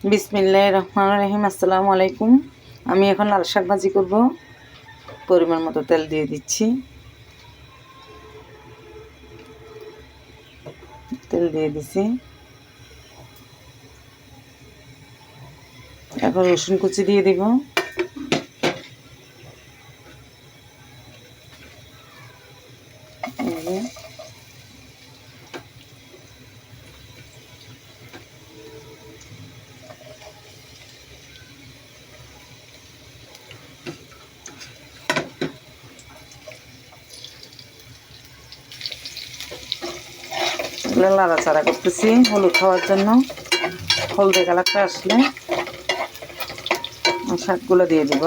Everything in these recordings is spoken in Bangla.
বিসমিল্লাহির রহমানির রহিম। আসসালামু আলাইকুম। আমি এখন লাল শাক ভাজি করব। পরিমাণ মতো তেল দিয়ে দিচ্ছি। তেল দিয়ে দিছি। এখন রসুন কুচি দিয়ে দিব। এগুলো নাড়াচাড়া করতেছি হলুদ খাওয়ার জন্য। হলদে কালারটা আসলে শাকগুলো দিয়ে দিব।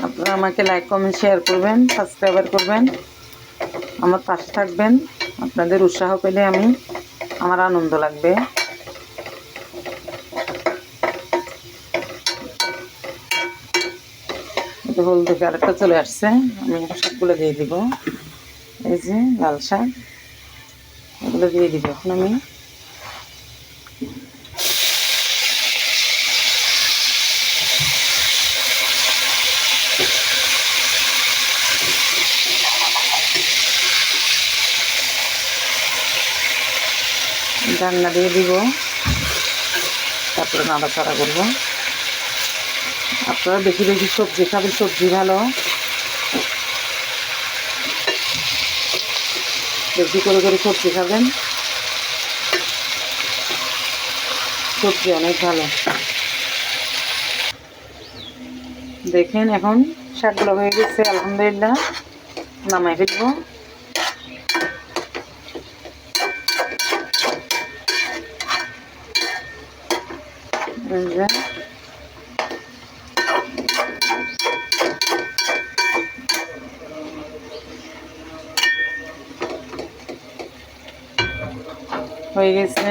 আপনারা আমাকে লাইক কমেন্ট শেয়ার করবেন, সাবস্ক্রাইব করবেন, আমার পাশে থাকবেন। আপনাদের উৎসাহ পেলে আমার আনন্দ লাগবে। হলদে কালারটা চলে আসছে। আমি শাকগুলো দিয়ে দিব। এই যে লাল শাক, এগুলো দিয়ে দিব। এখন আমি রান্না দিয়ে দিব, তারপরে নাড়াচাড়া করবো। আপনারা বেশি বেশি সবজি খাবেন, সবজি ভালো, বেশি করে সবজি খাবেন, সবজি অনেক ভালো। দেখেন এখন শাকগুলো হয়ে গেছে, আলহামদুলিল্লাহ। নামাই ফেলবো। হয়ে গেছে।